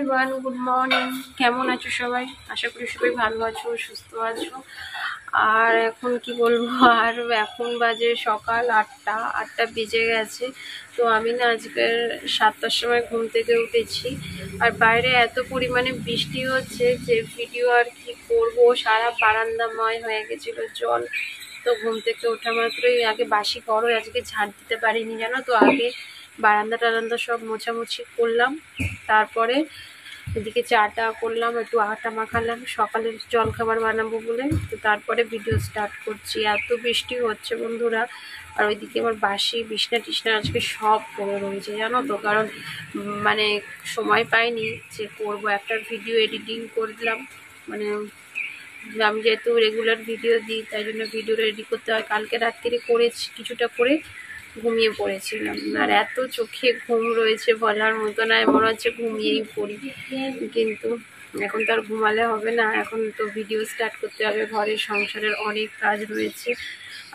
Everyone, good morning. কেমন আছো সবাই? আশা করি সবাই ভালো আছো, সুস্থ আছো। আর এখন কি বলবো, আর এখন বাজে সকাল 8টা বেজে গেছে। তো আমি না আজকে 7টার সময় ঘুম থেকে উঠেছি, আর বাইরে এত পরিমাণে বৃষ্টি হচ্ছে যে ভিডিও আর কি করব, সারা বারান্দাময় হয়ে গেছিল জল। তো ঘুম থেকে ওঠা মাত্রই আগে বাসি করো আজকে ঝাড় দিতে পারিনি, জানো তো। আগে বারান্দা টারান্দা সব মোছামুছি করলাম, তারপরে এদিকে চাটা করলাম, একটু আটা মাখালাম সকালের জলখাবার বানাবো বলে। তো তারপরে ভিডিও স্টার্ট করছি। এত বৃষ্টি হচ্ছে বন্ধুরা, আর ওইদিকে আমার বাসি বিছনা টিছনা আজকে সব পড়ে রয়েছে, জানো তো। কারণ মানে সময় পাইনি যে করবো, একটা ভিডিও এডিটিং করলাম। মানে আমি যেহেতু রেগুলার ভিডিও দিই, তাই জন্য ভিডিও রেডি করতে হয়। কালকে রাত্রিরে করেছি, কিছুটা করে ঘুমিয়ে পড়েছিলাম। আর এত চোখে ঘুম রয়েছে বলার মতো না, মনে হচ্ছে ঘুমিয়েই পড়ি। কিন্তু এখন তো আর ঘুমালে হবে না, এখন তো ভিডিও স্টার্ট করতে হবে। ঘরের সংসারের অনেক কাজ রয়েছে।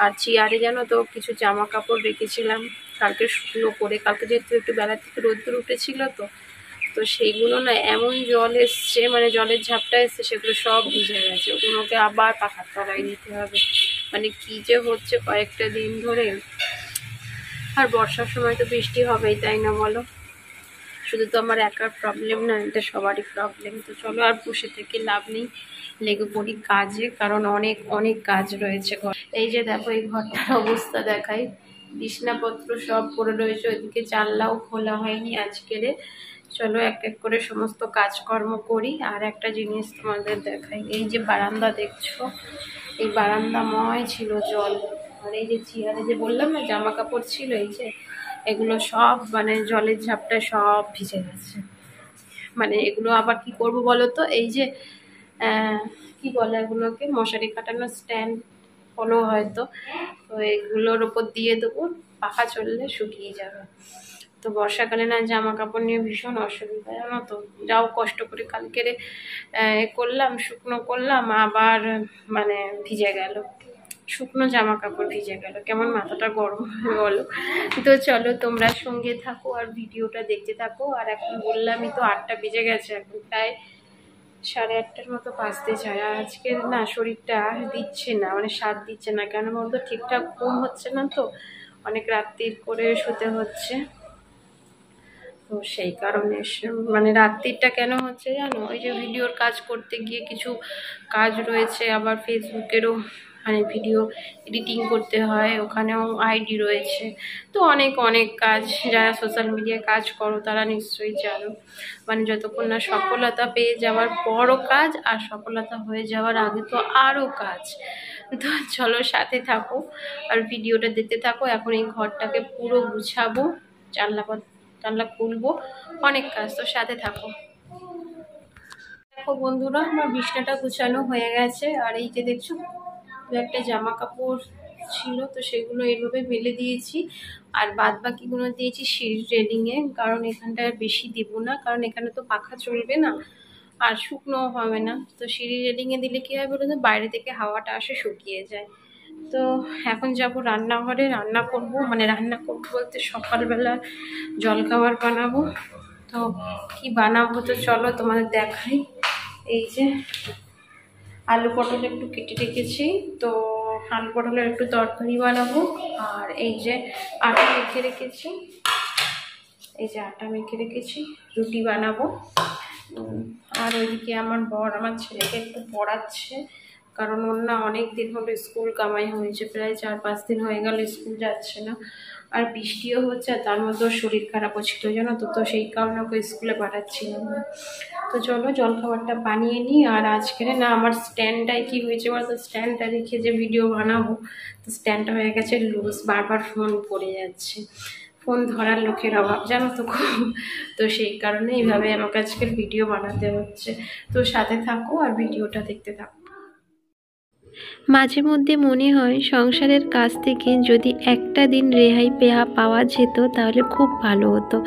আর চেয়ারে জানো তো কিছু জামা কাপড় রেখেছিলাম কালকে শুকনো করে, কালকে যেহেতু একটু বেলা থেকে রোদ্দুর উঠেছিল, তো সেইগুলো না এমন জল এসছে, মানে জলের ঝাপটা এসছে, সেগুলো সব ভিজে গেছে। ওগুলোকে আবার পাখার তলায় দিতে হবে। মানে কি যে হচ্ছে কয়েকটা দিন ধরে। আর বর্ষার সময় তো বৃষ্টি হবেই, তাই না বলো? শুধু তো আমার একার প্রবলেম না, এটা সবারই প্রবলেম। তো চলো আর বসে থেকে লাভ নেই, লেগে পড়ি কাজে, কারণ অনেক অনেক কাজ রয়েছে ঘর। এই যে দেখো, এই ঘরটার অবস্থা দেখাই, বিছনাপত্র সব পড়ে রয়েছে, ওইদিকে জানলাও খোলা হয়নি আজকের। চলো এক এক করে সমস্ত কাজকর্ম করি। আর একটা জিনিস তোমাদের দেখাই, এই যে বারান্দা দেখছো, এই বারান্দাময় ছিল জল। আর এই যে চেয়ারে যে বললাম না জামা কাপড় ছিল, এই যে এগুলো সব মানে জলের ঝাপটায় সব ভিজে গেছে। মানে এগুলো আবার কি করব বলো তো, এই যে কি বলে এগুলোকে, মশারি কাটানো স্ট্যান্ড বলো হয়তো, তো এগুলোর ওপর দিয়ে দেবো, পাখা চললে শুকিয়ে যাবে। তো বর্ষাকালে না জামা কাপড় নিয়ে ভীষণ অসুবিধা, জানো তো। যাও কষ্ট করে কালকে করলাম, শুকনো করলাম, আবার মানে ভিজে গেল, শুকনো জামা কাপড় ভিজে গেল, কেমন মাথাটা গরম হয়ে বলো। তো চলো তোমরা সঙ্গে থাকো আর ভিডিওটা দেখতে থাকো। আর এখন বললামই তো 8টা বেজে গেছে, এখন প্রায় 8:30 মতো বাজতে চায়। আর আজকে না শরীরটা দিচ্ছে না, মানে সাথ দিচ্ছে না, কেন বলতো, ঠিকঠাক ঘুম হচ্ছে না, তো অনেক রাত্রি করে শুতে হচ্ছে। তো সেই কারণে মানে রাত্রিটা কেন হচ্ছে জানো, ওই যে ভিডিওর কাজ করতে গিয়ে কিছু কাজ রয়েছে, আবার ফেসবুকেরও মানে ভিডিও এডিটিং করতে হয়, ওখানেও আইডি রয়েছে। তো অনেক অনেক কাজ, যারা সোশ্যাল মিডিয়ায় কাজ করো তারা নিশ্চয়ই জানো। মানে যতক্ষণ না সফলতা পেয়ে যাওয়ার পরও কাজ, আর সফলতা হয়ে যাওয়ার আগে তো আরও কাজ। তো চলো সাথে থাকো আর ভিডিওটা দেখতে থাকো। এখন এই ঘরটাকে পুরো গুছাবো, জানলা খুলবো, অনেক কাজ, তো সাথে থাকো। দেখো বন্ধুরা, আমার বিছনাটা গুছানো হয়ে গেছে। আর এই যে দেখছো, একটা জামা কাপড় ছিল, তো সেগুলো এইভাবে মেলে দিয়েছি। আর বাদ বাকিগুলো দিয়েছি সিঁড়ির রেলিংয়ে, কারণ এখানটায় বেশি দেবো না, কারণ এখানে তো পাখা চলবে না আর শুকনো হবে না। তো সিঁড়ির রেলিংয়ে দিলে কি হয় বলো তো, বাইরে থেকে হাওয়াটা আসে, শুকিয়ে যায়। তো এখন যাব রান্নাঘরে, রান্না করব, মানে রান্না করবো বলতে সকালবেলা জলখাবার বানাবো। তো কি বানাবো, তো চলো তোমাদের দেখাই। এই যে আলু পটল একটু কেটে রেখেছি, তো আলু পটলের একটু তরকারি বানাবো। আর এই যে আটা মেখে রেখেছি, রুটি বানাবো। আর ওইদিকে আমার বর আমার ছেলেকে একটু পড়াচ্ছে, কারণ ওর না অনেক দিন হলো স্কুল কামাই হয়েছে, প্রায় 4-5 দিন হয়ে গেল স্কুল যাচ্ছে না। আর বৃষ্টিও হচ্ছে, আর তার মধ্যে শরীর খারাপও ছিল, জানো তো। তো সেই কারণে ওকে স্কুলে পাঠাচ্ছিলাম না। তো চলো জলখাবারটা বানিয়ে নিই। আর আজকের না আমার স্ট্যান্ডটায় কি হয়েছে বলতো, স্ট্যান্ডটা রেখে যে ভিডিও বানাবো, তো স্ট্যান্ডটা হয়ে গেছে লুজ, বারবার ফোন পড়ে যাচ্ছে। ফোন ধরার লোকের অভাব, জানো তো খুব। তো সেই কারণে এইভাবে আমাকে আজকের ভিডিও বানাতে হচ্ছে। তো সাথে থাকো আর ভিডিওটা দেখতে থাকো। মাঝে মধ্যে মনে হয় সংসারের কাজ থেকে যদি একটা দিন রেহাই পাওয়া যেত তাহলে খুব ভালো হতো,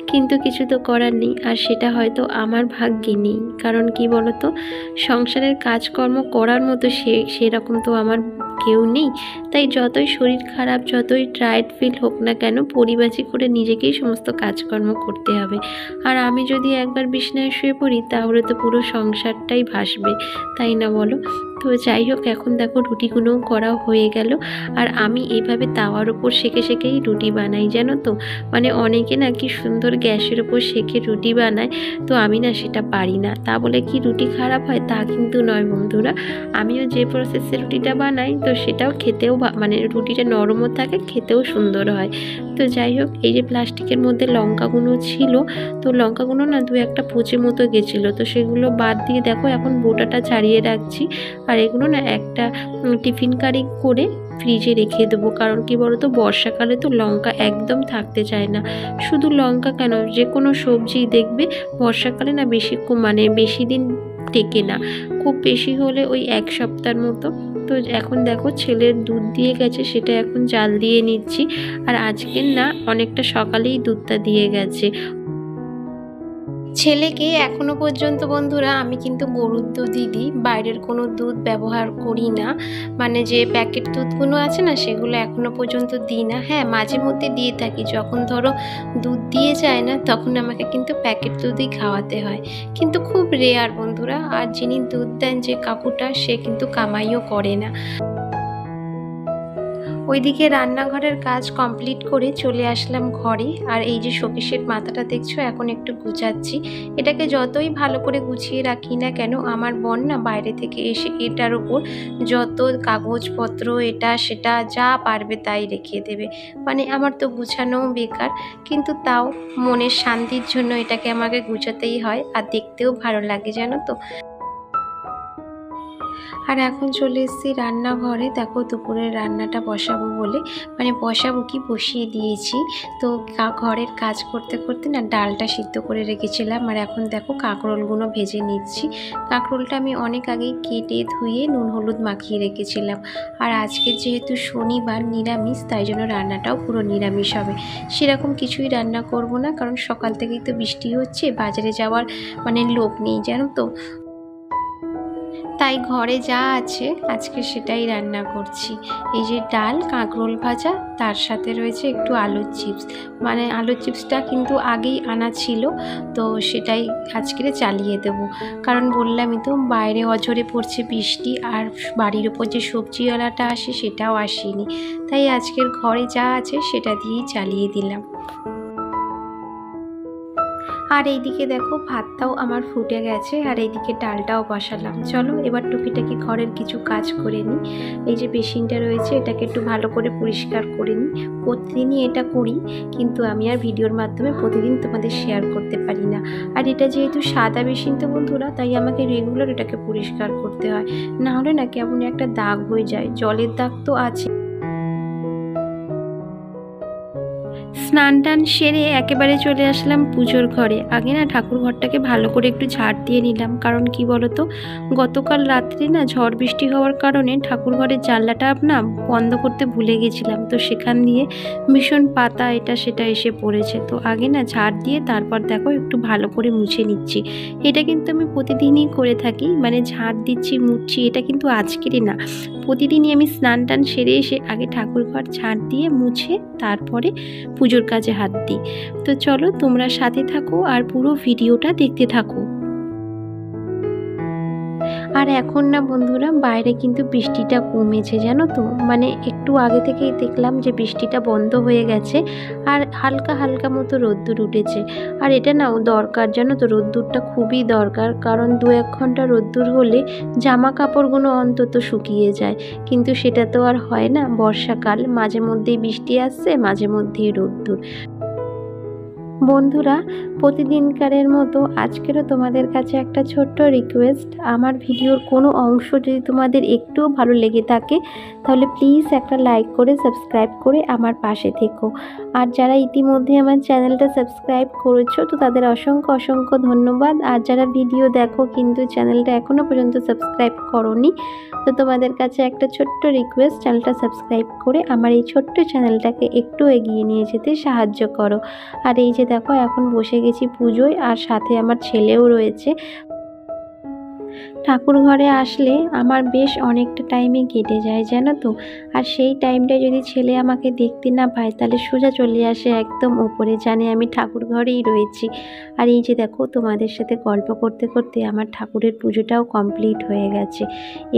কিন্তু কিছু তো করার নেই। আর সেটা হয়তো আমার ভাগ্যে নেই, কারণ কি বলতো, সংসারের কাজকর্ম করার মতো সেরকম তো আমার কেউ নেই, তাই যতই শরীর খারাপ, যতই টায়ার্ড ফিল হোক না কেন, পরিবাজি করে নিজেকেই সমস্ত কাজকর্ম করতে হবে। আর আমি যদি একবার বিছানায় শুয়ে পড়ি তাহলে তো পুরো সংসারটাই ভাসবে, তাই না বলো? তো যাই হোক, এখন দেখো রুটিগুলোও করা হয়ে গেল। আর আমি এইভাবে তাওয়ার ওপর সেঁকেই রুটি বানাই, জানো তো। মানে অনেকে না কি সুন্দর গ্যাসের ওপর সেঁকে রুটি বানায়, তো আমি না সেটা পারি না। তা বলে কি রুটি খারাপ হয়? তা কিন্তু নয় বন্ধুরা। আমিও যে প্রসেসে রুটিটা বানাই তো সেটাও খেতেও মানে রুটিটা নরমও থাকে, খেতেও সুন্দর হয়। তো যাই হোক, এই যে প্লাস্টিকের মধ্যে লঙ্কাগুলো ছিল, তো লঙ্কাগুলো না দু একটা পচে মতো গেছিলো, তো সেগুলো বাদ দিয়ে দেখো এখন বোটাটা ছাড়িয়ে রাখছি। আর এগুলো না একটা টিফিন কারি করে ফ্রিজে রেখে দেবো। কারণ কি বলতো, বর্ষাকালে তো লঙ্কা একদম থাকতে চায় না। শুধু লঙ্কা কেন, যে কোনো সবজি দেখবে বর্ষাকালে না বেশি দিন টেকে না, খুব বেশি হলে ওই 1 সপ্তাহের মতো। তো এখন দেখো ছেলের দুধ দিয়ে গেছে, সেটা এখন জাল দিয়ে নিচ্ছি। আর আজকের না অনেকটা সকালেই দুধটা দিয়ে গেছে ছেলেকে। এখনো পর্যন্ত বন্ধুরা আমি কিন্তু গরুর দুধই দিই, বাইরের কোনো দুধ ব্যবহার করি না। মানে যে প্যাকেট দুধগুলো আছে না, সেগুলো এখনো পর্যন্ত দিই না। হ্যাঁ, মাঝে মধ্যে দিয়ে থাকি, যখন ধরো দুধ দিয়ে যায় না তখন আমাকে কিন্তু প্যাকেট দুধই খাওয়াতে হয়, কিন্তু খুব রেয়ার বন্ধুরা। আর যিনি দুধ দেন যে কাকুটা, সে কিন্তু কামাইও করে না। ওইদিকে রান্নাঘরের কাজ কমপ্লিট করে চলে আসলাম ঘরে। আর এই যে শোকেসের মাথাটা দেখছো, এখন একটু গুছাচ্ছি। এটাকে যতই ভালো করে গুছিয়ে রাখি না কেন, আমার বোন না বাইরে থেকে এসে এটার উপর যত কাগজপত্র এটা সেটা যা পারবে তাই রেখে দেবে। মানে আমার তো গুছানোও বেকার, কিন্তু তাও মনের শান্তির জন্য এটাকে আমাকে গুছাতেই হয়, আর দেখতেও ভালো লাগে, জানো তো। আর এখন চলে এসেছি রান্নাঘরে। দেখো দুপুরের রান্নাটা বসাবো বলে, মানে বসাবো কি বসিয়ে দিয়েছি। তো ঘরের কাজ করতে করতে না ডালটা সিদ্ধ করে রেখেছিলাম। আর এখন দেখো কাঁকরোলগুলো ভেজে নিচ্ছি। কাঁকরোলটা আমি অনেক আগেই কেটে ধুয়ে নুন হলুদ মাখিয়ে রেখেছিলাম। আর আজকে যেহেতু শনিবার নিরামিষ, তাই জন্য রান্নাটাও পুরো নিরামিষ হবে। সেরকম কিছুই রান্না করব না, কারণ সকাল থেকেই তো বৃষ্টি হচ্ছে, বাজারে যাওয়ার মানে লোক নেই, জানো তো। তাই ঘরে যা আছে আজকে সেটাই রান্না করছি। এই যে ডাল, কাঁকরোল ভাজা, তার সাথে রয়েছে একটু আলুর চিপস। মানে আলুর চিপসটা কিন্তু আগেই আনা ছিল, তো সেটাই আজকে চালিয়ে দেব। কারণ বললামই তো, বাইরে অঝরে পড়ছে বৃষ্টি, আর বাড়ির ওপর যে সবজিওয়ালাটা আসে সেটাও আসেনি। তাই আজকের ঘরে যা আছে সেটা দিয়েই চালিয়ে দিলাম। আর এইদিকে দেখো ভাতটাও আমার ফুটে গেছে, আর এইদিকে ডালটাও বসালাম। চলো এবার টুকিটাকি ঘরের কিছু কাজ করে নিই। এই যে বেসিনটা রয়েছে, এটাকে একটু ভালো করে পরিষ্কার করে নিই। প্রতিদিনই এটা করি, কিন্তু আমি আর ভিডিওর মাধ্যমে প্রতিদিন তোমাদের শেয়ার করতে পারি না। আর এটা যেহেতু সাদা বেসিন তো বন্ধুরা, তাই আমাকে রেগুলার এটাকে পরিষ্কার করতে হয়, না হলে না কেমন একটা দাগ হয়ে যায়। জলের দাগ তো আছে। স্নান টান সেরে একেবারে চলে আসলাম পুজোর ঘরে। আগে না ঠাকুর ঘরটাকে ভালো করে একটু ঝাড় দিয়ে নিলাম, কারণ কি বলতো, গতকাল রাত্রে না ঝড় বৃষ্টি হওয়ার কারণে ঠাকুর ঘরের জানলাটা না বন্ধ করতে ভুলে গেছিলাম, তো সেখান দিয়ে ভীষণ পাতা এটা সেটা এসে পড়েছে। তো আগে না ঝাড় দিয়ে তারপর দেখো একটু ভালো করে মুছে নিচ্ছি। এটা কিন্তু আমি প্রতিদিনই করে থাকি, মানে ঝাড় দিচ্ছি মুছছি, এটা কিন্তু আজকেরই না, প্রতিদিনই আমি স্নান টান সেরে এসে আগে ঠাকুর ঘর ঝাড় দিয়ে মুছে তারপরে পুজোর কাজে হাত দিই। তো চলো তোমরা সাথে থাকো আর পুরো ভিডিওটা দেখতে থাকো। আর এখন না বন্ধুরা বাইরে কিন্তু বৃষ্টিটা কমেছে, জানো তো। মানে একটু আগে থেকেই দেখলাম যে বৃষ্টিটা বন্ধ হয়ে গেছে, আর হালকা হালকা মতো রোদ্দুর উঠেছে। আর এটা নাও দরকার, জানো তো, রোদ্দুরটা খুবই দরকার। কারণ 2-1 ঘন্টা রোদ্দুর হলে জামা কাপড়গুলো অন্তত শুকিয়ে যায়, কিন্তু সেটা তো আর হয় না। বর্ষাকাল, মাঝে মধ্যেই বৃষ্টি আসছে, মাঝে মধ্যেই রোদ্দুর। বন্ধুরা, প্রতিদিনকারের মতো আজকেরও তোমাদের কাছে একটা ছোট্ট রিকোয়েস্ট। আমার ভিডিওর কোনো অংশ যদি তোমাদের একটুও ভালো লেগে থাকে, তাহলে প্লিজ একটা লাইক করে সাবস্ক্রাইব করে আমার পাশে থেকো। আর যারা ইতিমধ্যে আমার চ্যানেলটা সাবস্ক্রাইব করেছো, তো তাদের অসংখ্য অসংখ্য ধন্যবাদ। আর যারা ভিডিও দেখো কিন্তু চ্যানেলটা এখনও পর্যন্ত সাবস্ক্রাইব করোনি, তো তোমাদের কাছে একটা ছোট্ট রিকোয়েস্ট, চ্যানেলটা সাবস্ক্রাইব করে আমার এই ছোট্ট চ্যানেলটাকে একটু এগিয়ে নিয়ে যেতে সাহায্য করো। আর এই যে দেখো এখন বসে গেছি পুজোয়, আর সাথে আমার ছেলেও রয়েছে। ঠাকুর ঘরে আসলে আমার বেশ অনেকটা টাইমই কেটে যায় জানো তো। আর সেই টাইমটায় যদি ছেলে আমাকে দেখতে না পায় তাহলে সোজা চলে আসে একদম ওপরে, জানে আমি ঠাকুর ঘরেই রয়েছি। আর এই যে দেখো তোমাদের সাথে গল্প করতে করতে আমার ঠাকুরের পুজোটাও কমপ্লিট হয়ে গেছে।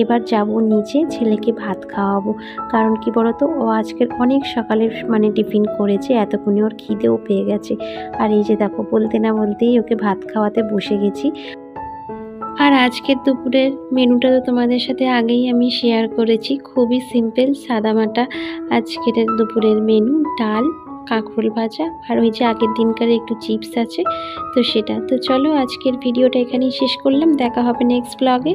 এবার যাব নিচে ছেলেকে ভাত খাওয়াবো, কারণ কি বলতো, ও আজকের অনেক সকালে মানে টিফিন করেছে, এতক্ষণে ওর খিদেও পেয়ে গেছে। আর এই যে দেখো বলতে না বলতেই ওকে ভাত খাওয়াতে বসে গেছি। আর আজকের দুপুরের মেনুটা তো তোমাদের সাথে আগেই আমি শেয়ার করেছি, খুবই সিম্পল সাদামাটা আজকের দুপুরের মেনু, ডাল, কাঁকরোল ভাজা, আর ওই যে আগের দিনকার একটু চিপস আছে তো সেটা। তো চলো আজকের ভিডিওটা এখানেই শেষ করলাম, দেখা হবে নেক্সট ব্লগে।